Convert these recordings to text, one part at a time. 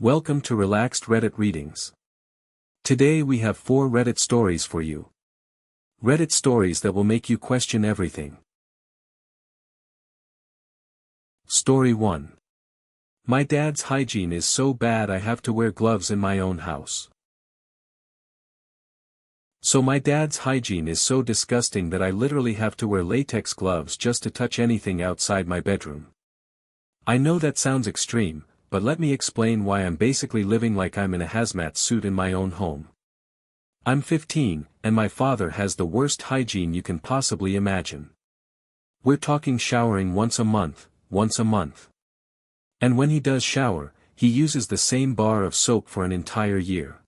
Welcome to Relaxed Reddit Readings. Today we have 4 Reddit stories for you. Reddit stories that will make you question everything. Story 1. My dad's hygiene is so bad I have to wear gloves in my own house. So my dad's hygiene is so disgusting that I literally have to wear latex gloves just to touch anything outside my bedroom. I know that sounds extreme, but let me explain why I'm basically living like I'm in a hazmat suit in my own home. I'm 15, and my father has the worst hygiene you can possibly imagine. We're talking showering once a month. And when he does shower, he uses the same bar of soap for an entire year.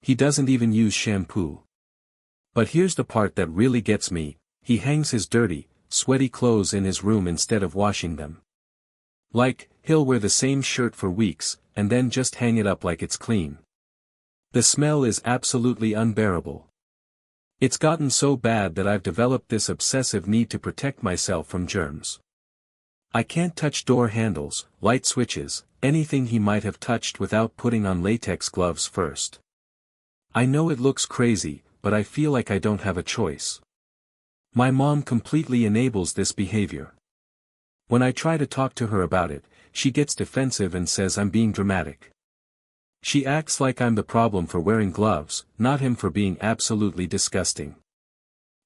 He doesn't even use shampoo. But here's the part that really gets me: he hangs his dirty, sweaty clothes in his room instead of washing them. Like, he'll wear the same shirt for weeks, and then just hang it up like it's clean. The smell is absolutely unbearable. It's gotten so bad that I've developed this obsessive need to protect myself from germs. I can't touch door handles, light switches, anything he might have touched without putting on latex gloves first. I know it looks crazy, but I feel like I don't have a choice. My mom completely enables this behavior. When I try to talk to her about it, she gets defensive and says I'm being dramatic. She acts like I'm the problem for wearing gloves, not him for being absolutely disgusting.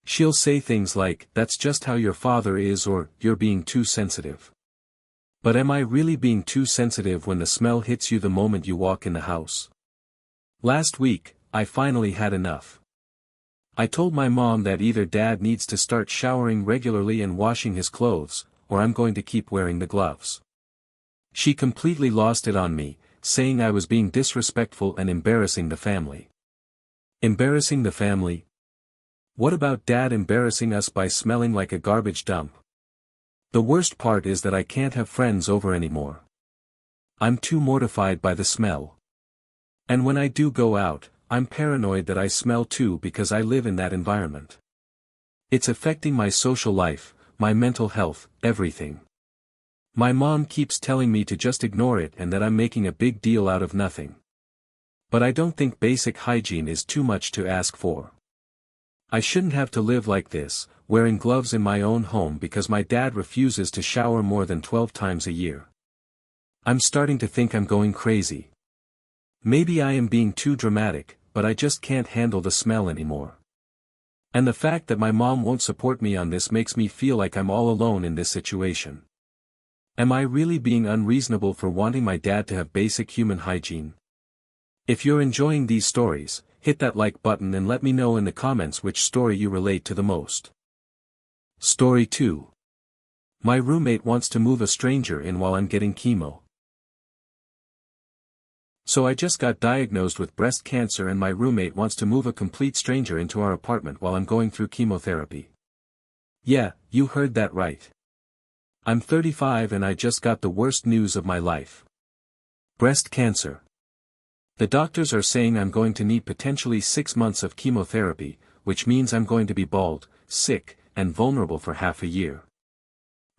She'll say things like, "That's just how your father is," or "You're being too sensitive." But am I really being too sensitive when the smell hits you the moment you walk in the house? Last week, I finally had enough. I told my mom that either Dad needs to start showering regularly and washing his clothes, or I'm going to keep wearing the gloves. She completely lost it on me, saying I was being disrespectful and embarrassing the family. Embarrassing the family? What about Dad embarrassing us by smelling like a garbage dump? The worst part is that I can't have friends over anymore. I'm too mortified by the smell. And when I do go out, I'm paranoid that I smell too because I live in that environment. It's affecting my social life, my mental health, everything. My mom keeps telling me to just ignore it and that I'm making a big deal out of nothing. But I don't think basic hygiene is too much to ask for. I shouldn't have to live like this, wearing gloves in my own home because my dad refuses to shower more than 12 times a year. I'm starting to think I'm going crazy. Maybe I am being too dramatic, but I just can't handle the smell anymore. And the fact that my mom won't support me on this makes me feel like I'm all alone in this situation. Am I really being unreasonable for wanting my dad to have basic human hygiene? If you're enjoying these stories, hit that like button and let me know in the comments which story you relate to the most. Story 2. My roommate wants to move a stranger in while I'm getting chemo. So I just got diagnosed with breast cancer and my roommate wants to move a complete stranger into our apartment while I'm going through chemotherapy. Yeah, you heard that right. I'm 35 and I just got the worst news of my life. Breast cancer. The doctors are saying I'm going to need potentially 6 months of chemotherapy, which means I'm going to be bald, sick, and vulnerable for half a year.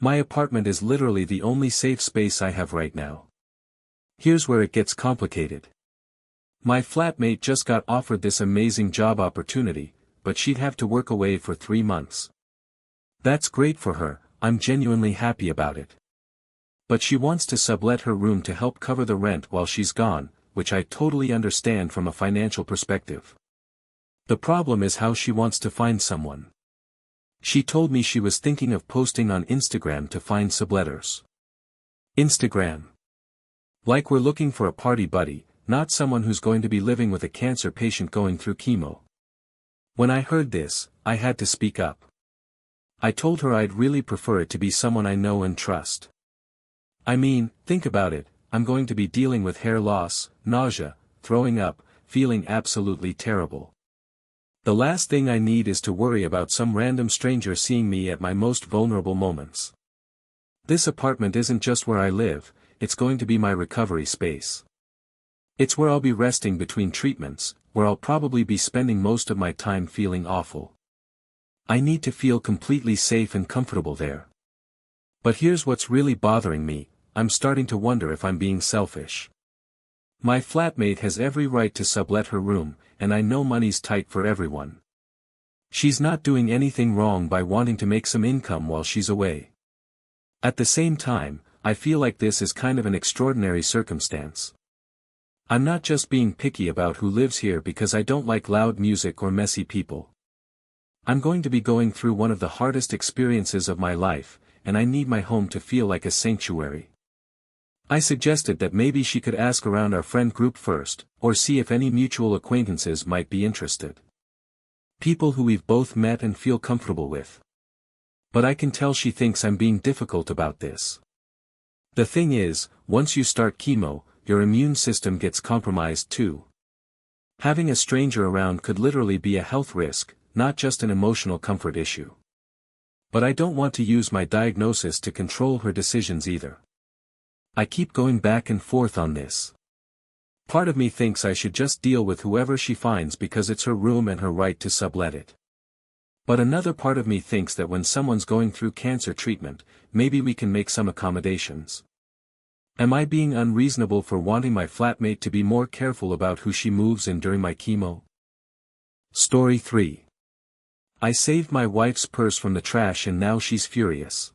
My apartment is literally the only safe space I have right now. Here's where it gets complicated. My flatmate just got offered this amazing job opportunity, but she'd have to work away for 3 months. That's great for her, I'm genuinely happy about it. But she wants to sublet her room to help cover the rent while she's gone, which I totally understand from a financial perspective. The problem is how she wants to find someone. She told me she was thinking of posting on Instagram to find subletters. Instagram. Like we're looking for a party buddy, not someone who's going to be living with a cancer patient going through chemo. When I heard this, I had to speak up. I told her I'd really prefer it to be someone I know and trust. I mean, think about it, I'm going to be dealing with hair loss, nausea, throwing up, feeling absolutely terrible. The last thing I need is to worry about some random stranger seeing me at my most vulnerable moments. This apartment isn't just where I live, it's going to be my recovery space. It's where I'll be resting between treatments, where I'll probably be spending most of my time feeling awful. I need to feel completely safe and comfortable there. But here's what's really bothering me, I'm starting to wonder if I'm being selfish. My flatmate has every right to sublet her room, and I know money's tight for everyone. She's not doing anything wrong by wanting to make some income while she's away. At the same time, I feel like this is kind of an extraordinary circumstance. I'm not just being picky about who lives here because I don't like loud music or messy people. I'm going to be going through one of the hardest experiences of my life, and I need my home to feel like a sanctuary. I suggested that maybe she could ask around our friend group first, or see if any mutual acquaintances might be interested. People who we've both met and feel comfortable with. But I can tell she thinks I'm being difficult about this. The thing is, once you start chemo, your immune system gets compromised too. Having a stranger around could literally be a health risk, not just an emotional comfort issue. But I don't want to use my diagnosis to control her decisions either. I keep going back and forth on this. Part of me thinks I should just deal with whoever she finds because it's her room and her right to sublet it. But another part of me thinks that when someone's going through cancer treatment, maybe we can make some accommodations. Am I being unreasonable for wanting my flatmate to be more careful about who she moves in during my chemo? Story 3. I saved my wife's purse from the trash and now she's furious.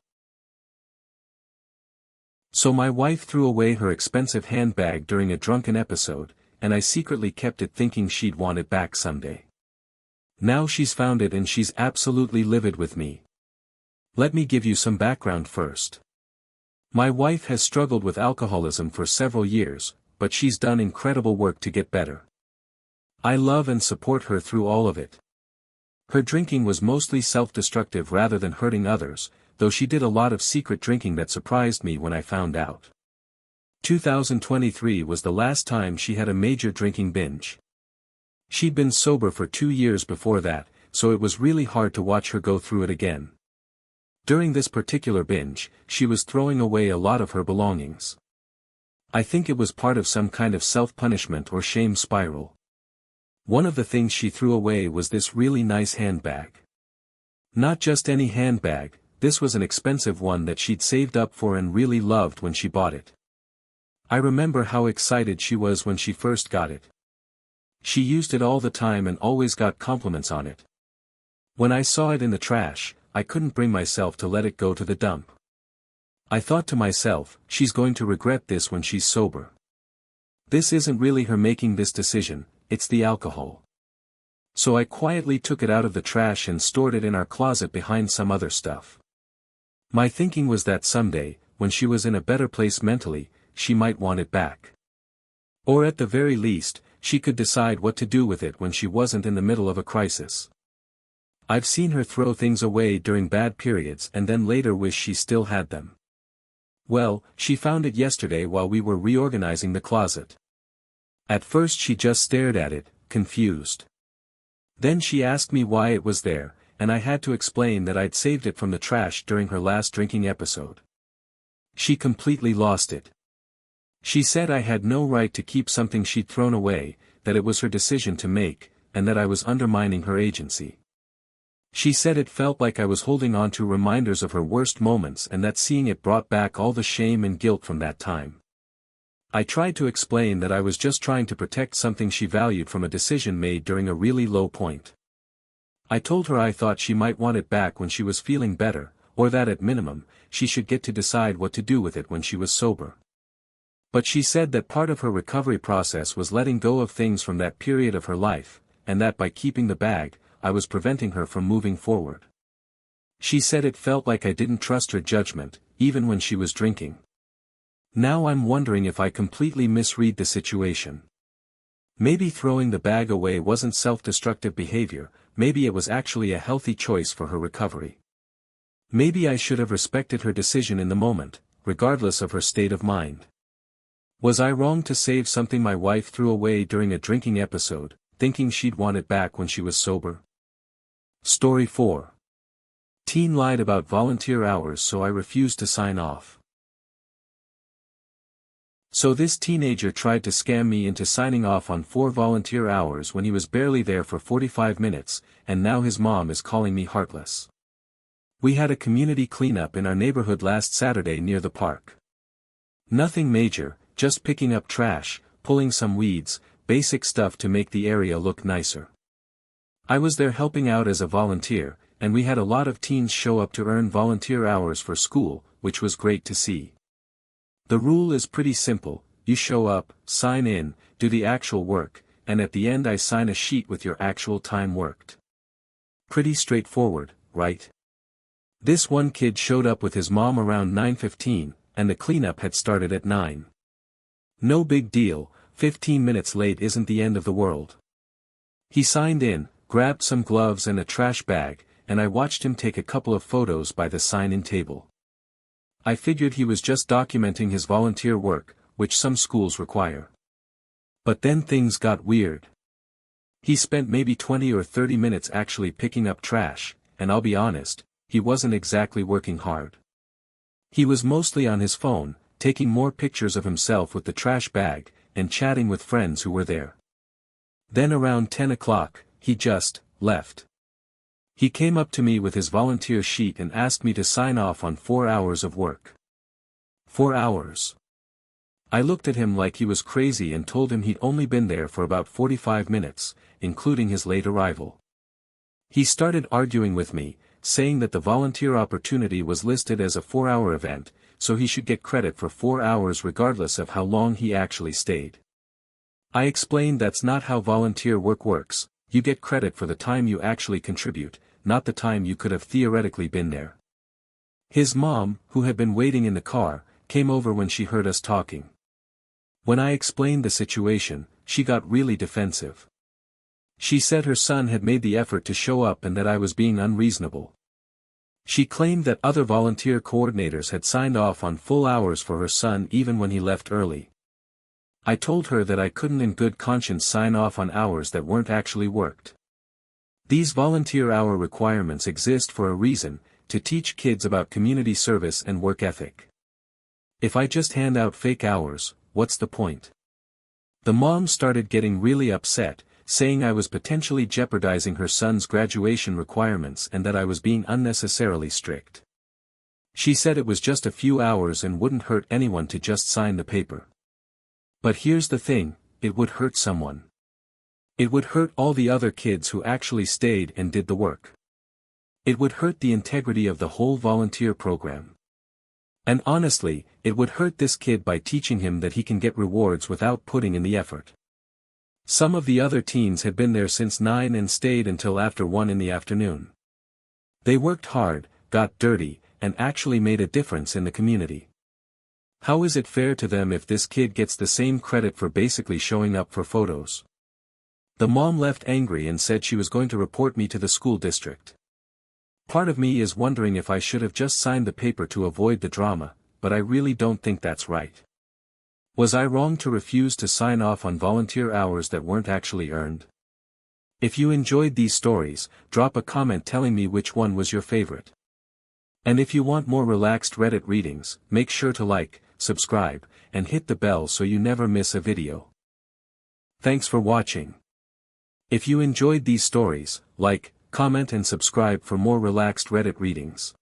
So my wife threw away her expensive handbag during a drunken episode, and I secretly kept it thinking she'd want it back someday. Now she's found it and she's absolutely livid with me. Let me give you some background first. My wife has struggled with alcoholism for several years, but she's done incredible work to get better. I love and support her through all of it. Her drinking was mostly self-destructive rather than hurting others, though she did a lot of secret drinking that surprised me when I found out. 2023 was the last time she had a major drinking binge. She'd been sober for 2 years before that, so it was really hard to watch her go through it again. During this particular binge, she was throwing away a lot of her belongings. I think it was part of some kind of self-punishment or shame spiral. One of the things she threw away was this really nice handbag. Not just any handbag, this was an expensive one that she'd saved up for and really loved when she bought it. I remember how excited she was when she first got it. She used it all the time and always got compliments on it. When I saw it in the trash, I couldn't bring myself to let it go to the dump. I thought to myself, she's going to regret this when she's sober. This isn't really her making this decision, it's the alcohol. So I quietly took it out of the trash and stored it in our closet behind some other stuff. My thinking was that someday, when she was in a better place mentally, she might want it back. Or at the very least, she could decide what to do with it when she wasn't in the middle of a crisis. I've seen her throw things away during bad periods and then later wish she still had them. Well, she found it yesterday while we were reorganizing the closet. At first she just stared at it, confused. Then she asked me why it was there, and I had to explain that I'd saved it from the trash during her last drinking episode. She completely lost it. She said I had no right to keep something she'd thrown away, that it was her decision to make, and that I was undermining her agency. She said it felt like I was holding on to reminders of her worst moments and that seeing it brought back all the shame and guilt from that time. I tried to explain that I was just trying to protect something she valued from a decision made during a really low point. I told her I thought she might want it back when she was feeling better, or that at minimum, she should get to decide what to do with it when she was sober. But she said that part of her recovery process was letting go of things from that period of her life, and that by keeping the bag, I was preventing her from moving forward. She said it felt like I didn't trust her judgment, even when she was drinking. Now I'm wondering if I completely misread the situation. Maybe throwing the bag away wasn't self-destructive behavior, maybe it was actually a healthy choice for her recovery. Maybe I should have respected her decision in the moment, regardless of her state of mind. Was I wrong to save something my wife threw away during a drinking episode, thinking she'd want it back when she was sober? Story 4. Teen lied about volunteer hours so I refused to sign off. So this teenager tried to scam me into signing off on 4 volunteer hours when he was barely there for 45 minutes, and now his mom is calling me heartless. We had a community cleanup in our neighborhood last Saturday near the park. Nothing major, just picking up trash, pulling some weeds, basic stuff to make the area look nicer. I was there helping out as a volunteer, and we had a lot of teens show up to earn volunteer hours for school, which was great to see. The rule is pretty simple: you show up, sign in, do the actual work, and at the end I sign a sheet with your actual time worked. Pretty straightforward, right? This one kid showed up with his mom around 9:15, and the cleanup had started at 9. No big deal, 15 minutes late isn't the end of the world. He signed in, grabbed some gloves and a trash bag, and I watched him take a couple of photos by the sign-in table. I figured he was just documenting his volunteer work, which some schools require. But then things got weird. He spent maybe 20 or 30 minutes actually picking up trash, and I'll be honest, he wasn't exactly working hard. He was mostly on his phone, taking more pictures of himself with the trash bag, and chatting with friends who were there. Then around 10 o'clock, he just left. He came up to me with his volunteer sheet and asked me to sign off on 4 hours of work. 4 hours. I looked at him like he was crazy and told him he'd only been there for about 45 minutes, including his late arrival. He started arguing with me, saying that the volunteer opportunity was listed as a 4-hour event, so he should get credit for 4 hours regardless of how long he actually stayed. I explained that's not how volunteer work works. You get credit for the time you actually contribute, not the time you could have theoretically been there. His mom, who had been waiting in the car, came over when she heard us talking. When I explained the situation, she got really defensive. She said her son had made the effort to show up and that I was being unreasonable. She claimed that other volunteer coordinators had signed off on full hours for her son even when he left early. I told her that I couldn't in good conscience sign off on hours that weren't actually worked. These volunteer hour requirements exist for a reason, to teach kids about community service and work ethic. If I just hand out fake hours, what's the point? The mom started getting really upset, saying I was potentially jeopardizing her son's graduation requirements and that I was being unnecessarily strict. She said it was just a few hours and wouldn't hurt anyone to just sign the paper. But here's the thing, it would hurt someone. It would hurt all the other kids who actually stayed and did the work. It would hurt the integrity of the whole volunteer program. And honestly, it would hurt this kid by teaching him that he can get rewards without putting in the effort. Some of the other teens had been there since 9 and stayed until after 1 in the afternoon. They worked hard, got dirty, and actually made a difference in the community. How is it fair to them if this kid gets the same credit for basically showing up for photos? The mom left angry and said she was going to report me to the school district. Part of me is wondering if I should have just signed the paper to avoid the drama, but I really don't think that's right. Was I wrong to refuse to sign off on volunteer hours that weren't actually earned? If you enjoyed these stories, drop a comment telling me which one was your favorite. And if you want more relaxed Reddit readings, make sure to like, subscribe, and hit the bell so you never miss a video. Thanks for watching. If you enjoyed these stories, like, comment and subscribe for more relaxed Reddit readings.